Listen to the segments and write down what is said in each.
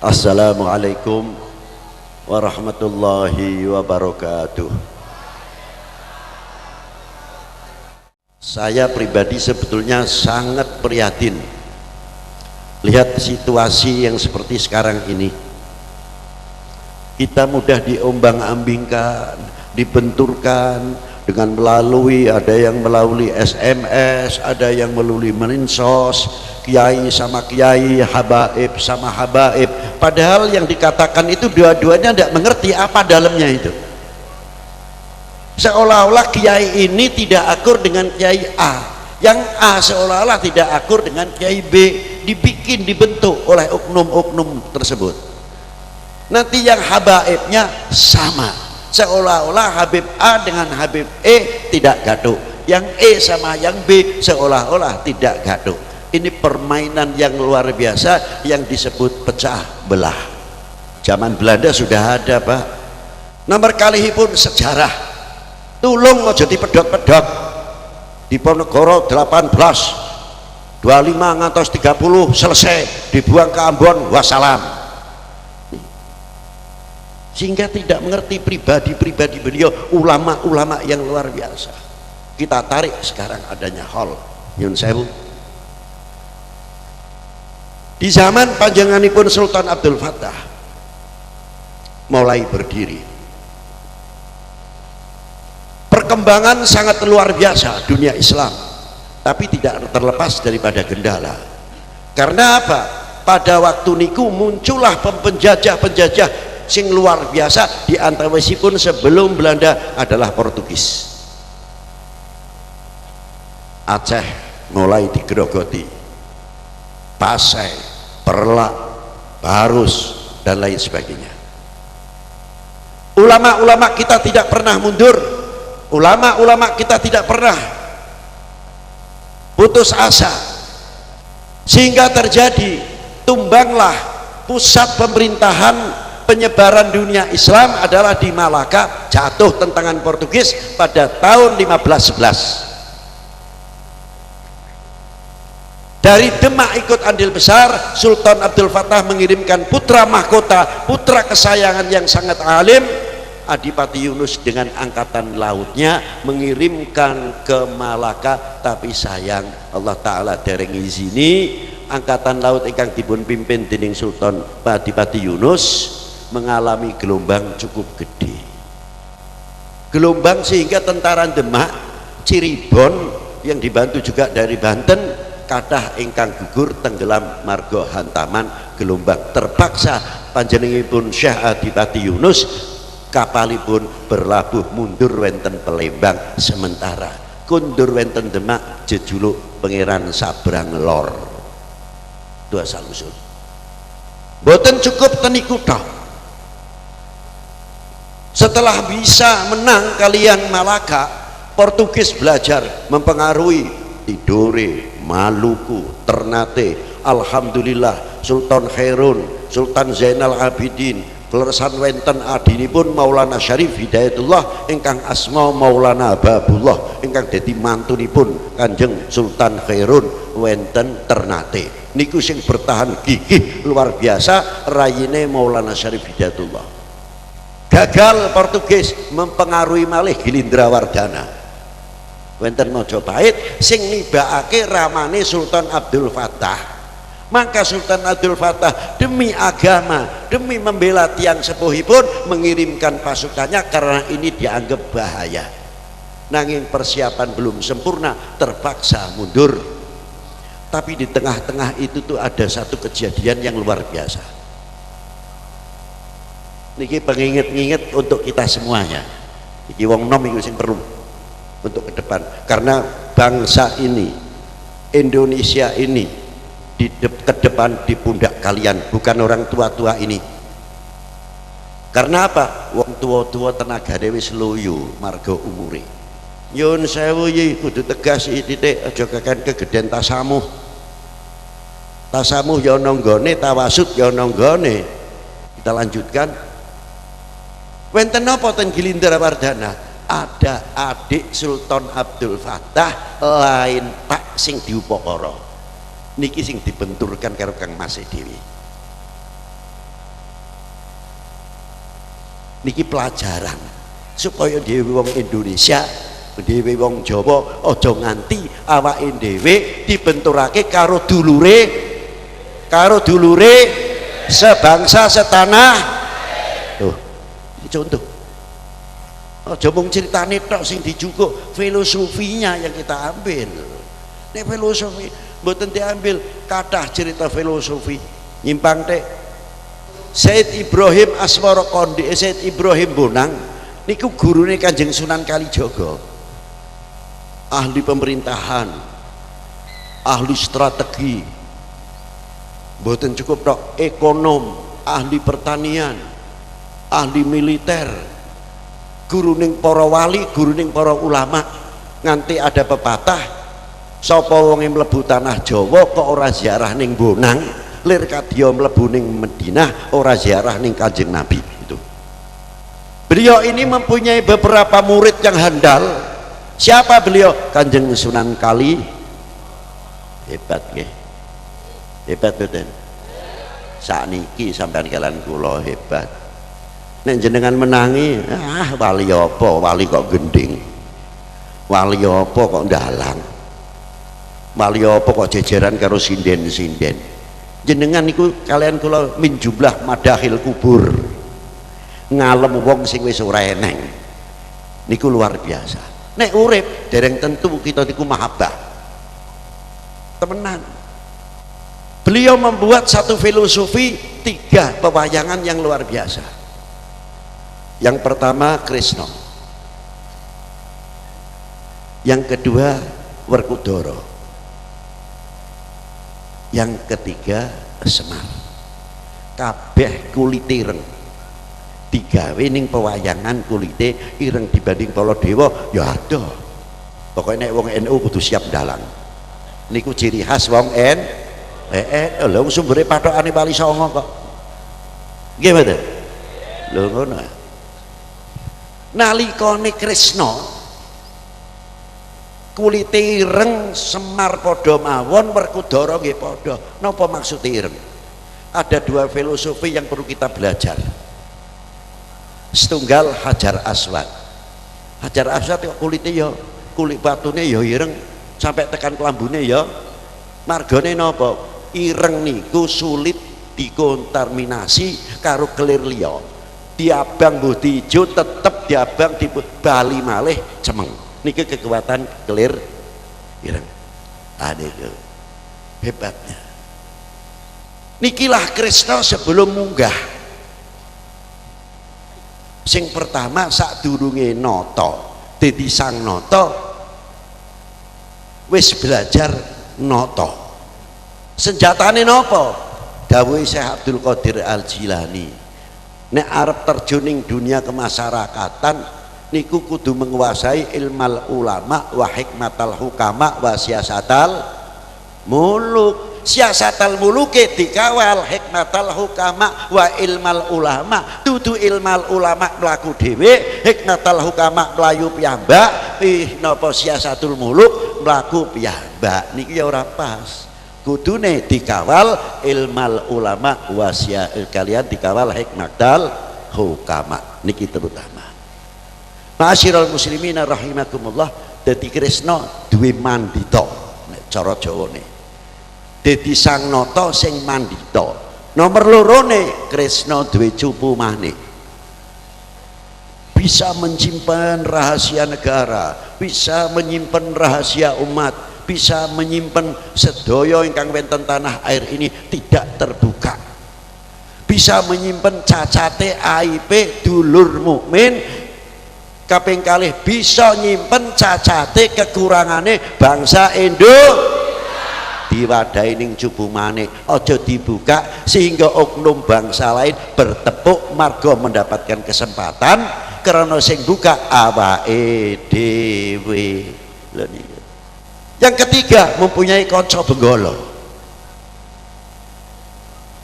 Assalamualaikum warahmatullahi wabarakatuh. Saya pribadi sebetulnya sangat prihatin lihat situasi yang seperti sekarang ini. Kita mudah diombang-ambingkan, dibenturkan dengan ada yang melalui SMS, ada yang melalui mensos, kiai sama kiai, habaib sama habaib. Padahal yang dikatakan itu dua-duanya tidak mengerti apa dalamnya itu. Seolah-olah kiai ini tidak akur dengan kiai A, yang A seolah-olah tidak akur dengan kiai B, dibentuk oleh oknum-oknum tersebut. Nanti yang habaibnya sama, seolah-olah Habib A dengan Habib E tidak gaduh, yang E sama yang B seolah-olah tidak gaduh. Ini permainan yang luar biasa yang disebut pecah belah. Zaman Belanda sudah ada, Pak. Nomor kalihipun sejarah. Tulung aja dipedhot-pedhot. Diponegoro 18 25 ngantos 30 selesai, dibuang ke Ambon, wassalam. Sehingga tidak mengerti pribadi-pribadi beliau, ulama-ulama yang luar biasa. Kita tarik sekarang adanya hall Nyun Sewu. Di zaman panjenenganipun Sultan Abdul Fattah mulai berdiri, perkembangan sangat luar biasa dunia Islam, tapi tidak terlepas daripada kendala. Karena apa? Pada waktu niku muncullah penjajah-penjajah sing luar biasa, di antawisipun sebelum Belanda adalah Portugis. Aceh mulai digerogoti, Pasai, Perlak, Barus dan lain sebagainya. Ulama-ulama kita tidak pernah mundur, ulama-ulama kita tidak pernah putus asa, sehingga terjadi tumbanglah pusat pemerintahan penyebaran dunia Islam adalah di Malaka, jatuh tentangan Portugis pada tahun 1511. Dari Demak ikut andil besar, Sultan Abdul Fattah mengirimkan putra mahkota, putra kesayangan yang sangat alim, Adipati Yunus dengan angkatan lautnya mengirimkan ke Malaka. Tapi sayang Allah Ta'ala dereng izini angkatan laut ingkang dipun pimpin dening Sultan Adipati Yunus mengalami gelombang cukup gede, gelombang sehingga tentara Demak, Cirebon yang dibantu juga dari Banten kathah ingkang gugur tenggelam margo hantaman gelombang. Terpaksa panjenenganipun Syekh Adipati Yunus kapalipun berlabuh mundur wenten Palembang, sementara kundur wenten Demak jejuluk Pangeran Sabrang Lor. Itu asal usul. Boten cukup teniku tok. Setelah bisa menang kalian Malaka, Portugis belajar mempengaruhi Tidore, Maluku, Ternate. Alhamdulillah Sultan Khairun, Sultan Zainal Abidin, kleresan wenten adinipun Maulana Syarif Hidayatullah ingkang asma Maulana Babullah ingkang dadi mantunipun Kanjeng Sultan Khairun wenten Ternate. Niku sing bertahan gigih luar biasa rayine Maulana Syarif Hidayatullah. Gagal Portugis mempengaruhi malih Gilindrawardana wenten Majapahit sing nibakake ramane Sultan Abdul Fattah. Maka Sultan Abdul Fattah demi agama, demi membela tiang sepuhipun mengirimkan pasukannya karena ini dianggap bahaya. Nanging persiapan belum sempurna, terpaksa mundur. Tapi di tengah-tengah itu tuh ada satu kejadian yang luar biasa. Niki penginget-inget untuk kita semuanya. Iki wong nom iku sing perlu untuk ke depan, karena bangsa ini, Indonesia ini ke depan di pundak kalian, bukan orang tua-tua ini. Karena apa? Wong tua-tua tenaga wis loyo marga umure. Nyun sewu iki kudu tegas titik, aja kakan kegeden tasamuh. Tasamuh ya ana nggone, tawasud ya ana nggone. Kita lanjutkan. Wenten napa ten Gilindrawardana? Ada adik Sultan Abdul Fattah lain pak sing diupakara niki sing dibenturkan karo Kang Mas Dewi. niki pelajaran supaya dhewe wong Indonesia, dhewe wong Jawa aja nganti awake dhewe dibenturake karo dulure sebangsa setanah. Tuh, ini contoh. Aja mung ceritane tok sing dijukuk, filosofinya yang kita ambil. Nek filosofi mboten diambil, kathah cerita filosofi nyimpang tek. Said Ibrahim Asmara Kondi, Said Ibrahim Bonang niku gurune Kanjeng Sunan Kalijaga. Ahli pemerintahan, ahli strategi, mboten cukup tok, ekonom, ahli pertanian, ahli militer, guruning para wali, guruning para ulama. Nganti ada pepatah, sapa wonge mlebu tanah Jawa kok ora ziarah ning Bonang, lir kadya mlebu ning Madinah ora ziarah ning Kanjeng Nabi. Itu beliau ini mempunyai beberapa murid yang handal. Siapa beliau? Kanjeng Sunan Kali. Hebat nggih, hebat betul. Sakniki sampean kalian kula hebat. Nek jenengan menangi, wali apa? Wali kok gending, wali apa kok dalang, wali apa kok jejeran karo sinden-sinden. Jenengan niku kalian kula min jumlah madahil kubur, ngalem wong sing wis ora eneng niku luar biasa. Nek urip dereng tentu kita niku mahabbah temenan. Beliau membuat satu filosofi 3 pewayangan yang luar biasa. Yang pertama Krisna, yang kedua Werkudara, yang ketiga Semar. Kabeh kulite ireng, digawe ning pewayangan kulite ireng dibanding para dewa ya ada. Pokoknya nek wong NU kudu siap dalang. Niku ciri khas wong lho sumbere pathokane Wali Songo kok. Nggih mboten? Lho ngono. Nalikane Krisna kulite ireng, Semar padha mawon, Werkudara nggih padha. Napa maksud ireng? Ada 2 filosofi yang perlu kita belajar. Setunggal Hajar Aswad. Hajar Aswad kok kulite ya, kulit batune ya ireng sampai tekan kelambune ya. Margane napa? Ireng niku sulit dikontaminasi karo kelir liya. Diabang mbuh diijo tetep diabang di bali malih cemeng. Niki kekuatan kelir ireng. Niku hebatnya. Nikilah Krisna sebelum munggah. Sing pertama sadurunge nata dadi sang nata wis belajar nata. Senjatane napa? Dawuhe Syekh Abdul Qadir Al Jilani, nek arep terjun ning dunia kemasyarakatan niku kudu menguasai ilmal ulama wa hikmatal hukama wa siasatal muluk. Siasatal muluke dikawal, hikmatal hukama wa ilmal ulama. Dudu ilmal ulama mlaku dhewe, hikmatal hukama mlayu piyambak, napa siasatul muluk mlaku piyambak. Niki ya ora pas. Kudune dikawal ilmal ulama wa kalian dikawal hikmatal hukama. Niki terutama. Ma'asyiral muslimin rahimakumullah, dadi Krisna duwe mandita nek cara Jawane. Dadi sang nata sing mandita. Nomor lorone Krisna duwe cupu manik. Bisa menyimpan rahasia negara, bisa menyimpan rahasia umat, bisa menyimpan sedaya ingkang wonten tanah air ini tidak terbuka. Bisa menyimpan cacate aib dulur mukmin. Kaping kalih bisa nyimpen cacate kekurangane bangsa Indonesia. Diwadahi ning cupu manik, aja dibuka sehingga oknum bangsa lain bertepuk marga mendapatkan kesempatan karena sing buka awake dhewe. Yang ketiga mempunyai kanca benggala.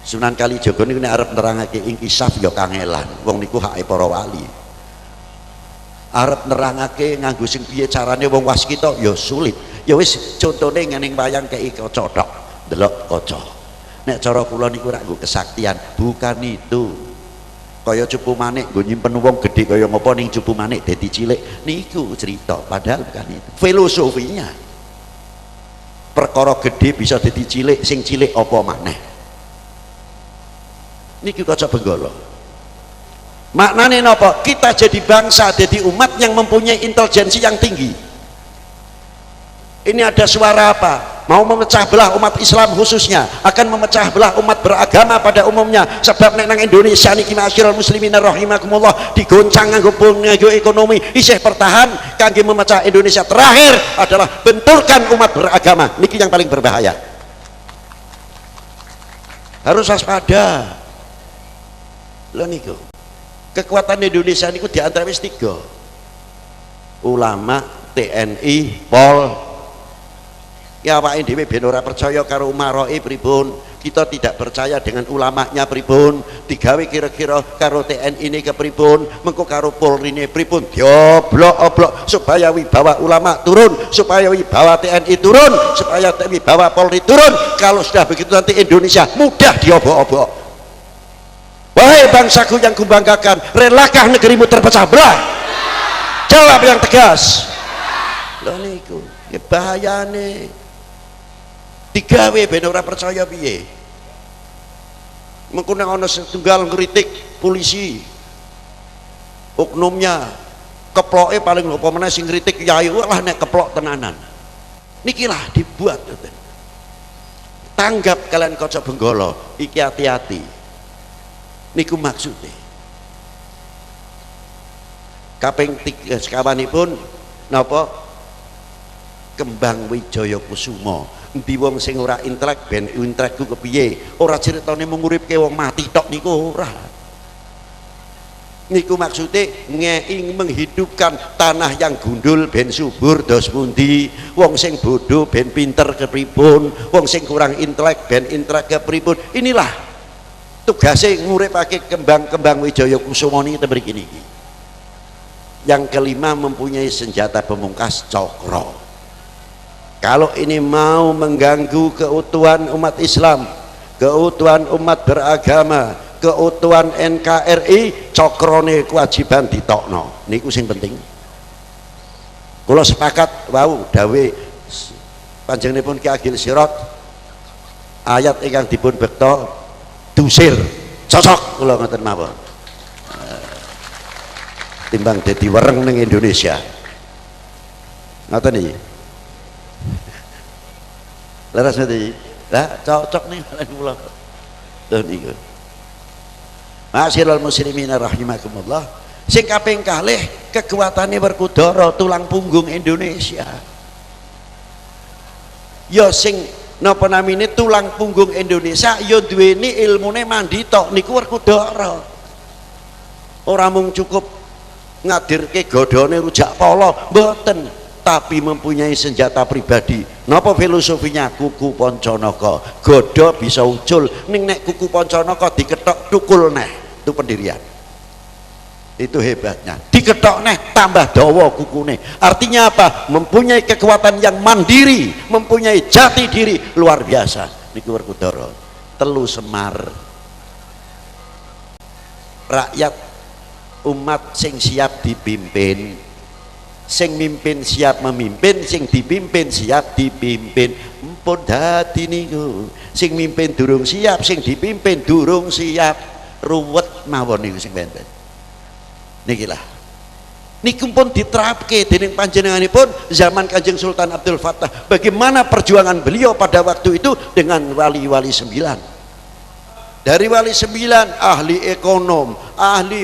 Sunan Kalijaga niku nek arep nerangake inkisaf ya kangelan, wong niku hake para wali. Arep nerangake nganggo sing piye carane wong waskita ya sulit. Ya wis contone ngene wayang kei kaca tok, delok kaca. Nek cara kula niku rak nggo kesaktian, bukan itu. kaya Cupu Manik nggo nyimpen wong gedhe kaya ngopo ning Cupu Manik dadi cilik niku cerita, padahal bukan itu filosofinya. Perkara gedhe bisa dadi cilik, sing cilik apa maneh niki kaca benggala. Maknane napa? Kita jadi bangsa, jadi umat yang mempunyai intelijensi yang tinggi. Ini ada suara apa? Mau memecah belah umat Islam khususnya, akan memecah belah umat beragama pada umumnya. Sebab nek nang Indonesia niki ma'asyiral muslimin rahimakumullah digoncang nganggo ekonomi isih bertahan kangge memecah Indonesia. Terakhir adalah benturkan umat beragama. Niki yang paling berbahaya. Harus waspada. Lho niku. Kekuatan Indonesia niku di antara wis 3. Ulama, TNI, Pol. Ya awake dhewe ben ora percaya karo umaroe pripun, kita tidak percaya dengan ulamanya pripun, digawe kira-kira karo TNI ini kepripun, mengko karo Polri ini pripun, dioblok-oblok supaya wibawa ulama turun, supaya wibawa TNI turun, supaya wibawa Polri turun. Kalau sudah begitu nanti Indonesia mudah diobok-obok. Wahai bangsaku yang kubanggakan, relakah negerimu terpecah belah? Jawab yang tegas. Lho niku, ya bahayane. Digawe ben ora percaya piye. Mengko nek ana setunggal ngritik polisi, oknumnya keploke paling apa meneh sing ngritik yai, lah nek keplok tenanan. Nikilah dibuat. Tanggap kalian kaca benggala, iki hati-hati. Niku maksudnya. Kaping 3 sekawanipun napa? Kembang Wijaya Kusuma. Endi wong sing ora intelek ben intelekku kepiye? Ora critane mung uripke wong mati tok niku ora. Niku maksudnya ngei menghidupkan tanah yang gundul ben subur dos pundi, wong sing bodoh ben pinter kepripun, wong sing kurang intelek ben intelek kepripun. Inilah tugasnya nguripake kembang Wijaya Kusuma niki mriki niki. Yang kelima mempunyai senjata pemungkas cokro. Kalau ini mau mengganggu keutuhan umat Islam, keutuhan umat beragama, keutuhan NKRI, cokrone kewajiban ditokno. Niku sing penting. Kula sepakat wau dawe panjenenganipun Ki Agil Sirot, ayat ingkang dipun bekta dusir cocok kula ngoten mawon. Timbang dadi wereng ning Indonesia. Ngoten iki. Leres ngerti? Lah cocok nih kula. Lho niku. Ma'asyiral muslimin rahimakumullah. Sing kaping kalih kekuatane Werkudara tulang punggung Indonesia. Ya sing napa namine tulang punggung Indonesia ya duweni ilmune mandi tok niku Werkudara. Ora mung cukup ngadirke godhone rujak polo, mboten. Tapi mempunyai senjata pribadi. Napa filosofinya? Kuku Pancanaka. Godho bisa ucul, ning nek kuku Pancanaka diketok tukul neh. Itu pendirian. Itu hebatnya. Diketok neh tambah dawa kukune. Artinya apa? Mempunyai kekuatan yang mandiri, mempunyai jati diri luar biasa. Niku Werkudara. Telu Semar. Rakyat umat sing siap dipimpin. Sing mimpin siap memimpin, sing dipimpin siap dipimpin. Empun dadi niku. Sing mimpin durung siap, sing dipimpin durung siap. Ruwet mawon niku sing benten. Niki lah. Niku pun diterapke dening panjenenganipun zaman Kanjeng Sultan Abdul Fattah. Bagaimana perjuangan beliau pada waktu itu dengan wali-wali 9. Dari wali 9 ahli ekonom, ahli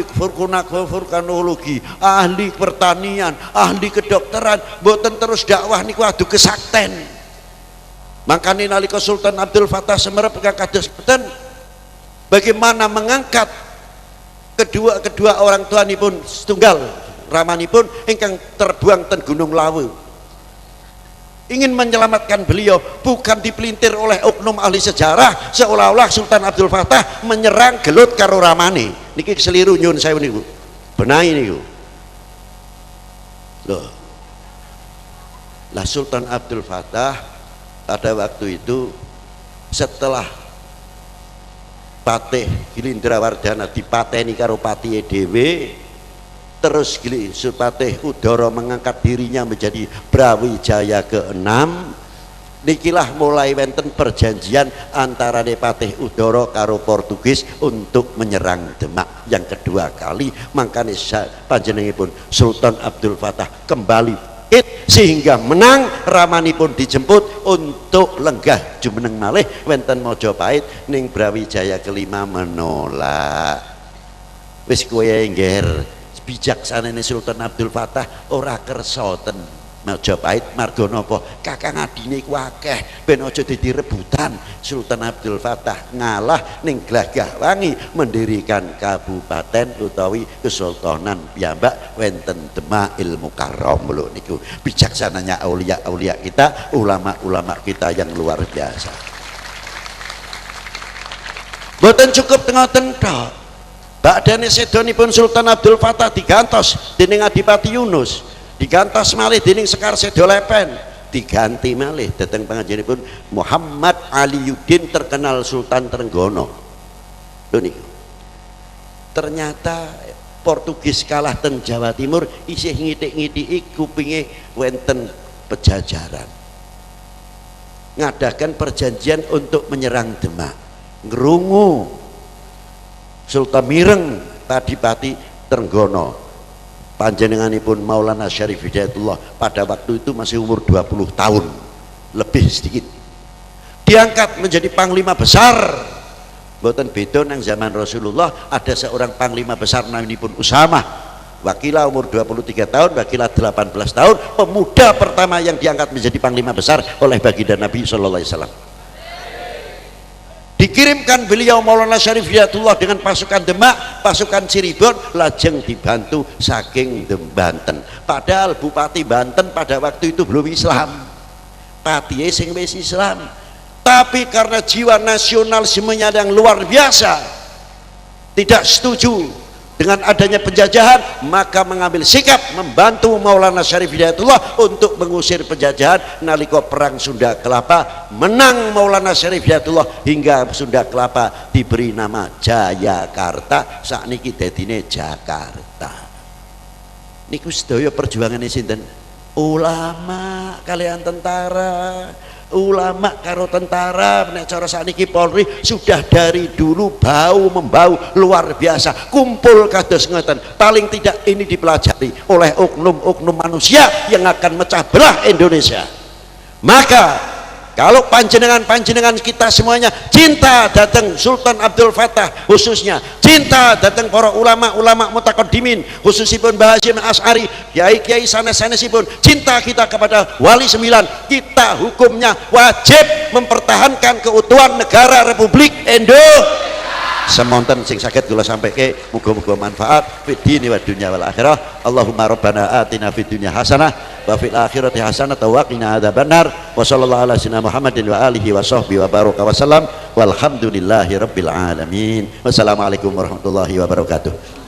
vulkanologi, ahli pertanian, ahli kedokteran, boten terus dakwah niku adu kesakten. Makane nalika Sultan Abdul Fattah semerep kados boten bagaimana mengangkat kedua orang tuanipun setunggal ramanipun ingkang terbuang ten Gunung Lawu. Ingin menyelamatkan beliau, bukan dipelintir oleh oknum ahli sejarah seolah-olah Sultan Abdul Fattah menyerang gelut karo ramane. Niki seliru nyun saya niku. Benahi niku. Loh. Lah Sultan Abdul Fattah pada waktu itu setelah Patih Gilindrawardana dipateni karo patihe dhewe, terus Supatih Udara mengangkat dirinya menjadi Brawijaya ke-6. Nikilah mulai wenten perjanjian antara Patih Udara karo Portugis untuk menyerang Demak yang kedua kali. Makanya panjenenganipun Sultan Abdul Fattah kembali sehingga menang, ramanipun dijemput untuk lenggah jumeneng malih wenten Mojopahit ning Brawijaya ke-5 menolak. Wis kowe engger bijaksanane Sultan Abdul Fattah ora kersa ten Majapahit marga napa kakang adine ku akeh ben aja dadi rebutan. Sultan Abdul Fattah ngalah ning Glagahwangi mendirikan kabupaten utawi kesultanan piyambak wenten Demakil Mukarram lho niku. Bijaksananya aulia-aulia kita, ulama-ulama kita yang luar biasa. Mboten cukup ngoten tok. Badane sedonipun Sultan Abdul Fattah digantos dening Adipati Yunus, digantos malih dening Sekar Sedolepen, diganti malih dhateng pangajenipun Muhammad Aliyuddin terkenal Sultan Trenggono. Lho niku. Ternyata Portugis kalah teng Jawa Timur isih ngitik-ngitiki kupinge wenten pejajaran. Ngadakan perjanjian untuk menyerang Demak. Ngrungu Sultan Mireng Adipati Trenggono panjenenganipun Maulana Syarif Hidayatullah pada waktu itu masih umur 20 tahun lebih sedikit, diangkat menjadi panglima besar. Mboten beda nang zaman Rasulullah ada seorang panglima besar naminipun Usamah, Wakilah umur 23 tahun, Wakilah 18 tahun, pemuda pertama yang diangkat menjadi panglima besar oleh baginda Nabi sallallahu alaihi wasallam. Dikirimkan beliau Maulana Syarif Hidayatullah dengan pasukan Demak, pasukan Cirebon, lajeng dibantu saking Banten. Padahal Bupati Banten pada waktu itu belum Islam, patihe sing wis Islam, tapi karena jiwa nasionalismenya yang luar biasa, tidak setuju dengan adanya penjajahan, maka mengambil sikap membantu Maulana Syarif Hidayatullah untuk mengusir penjajahan. Nalika perang Sunda Kelapa menang Maulana Syarif Hidayatullah hingga Sunda Kelapa diberi nama Jayakarta, sakniki dadine Jakarta. Niku sedaya perjuangane sinten? Ulama kalian tentara, ulama karo tentara. Nek cara sakniki Polri sudah dari dulu bau membau luar biasa, kumpul kados ngoten. Paling tidak ini dipelajari oleh oknum-oknum manusia yang akan mecah belah Indonesia. Maka kalau panjenengan kita semuanya cinta datang Sultan Abdul Fattah, khususnya cinta datang para ulama-ulama mutaqaddimin, khususipun Mbah Hasyim Asy'ari, kiai-kiai sanes-sanesipun, cinta kita kepada Wali Sembilan, kita hukumnya wajib mempertahankan keutuhan negara Republik Indonesia. Semonten sing saged kula sampaikan, muga-muga manfaat fid dini wad dunya wal akhirah. Allahumma rabbana atina fid dunya hasanah wa fil akhirati hasanah wa qina adzabannar. Wa sallallahu ala sayyidina Muhammadin wa alihi wa sahbihi wa baraka wa sallam. Walhamdulillahi rabbil alamin. Wassalamualaikum warahmatullahi wabarakatuh.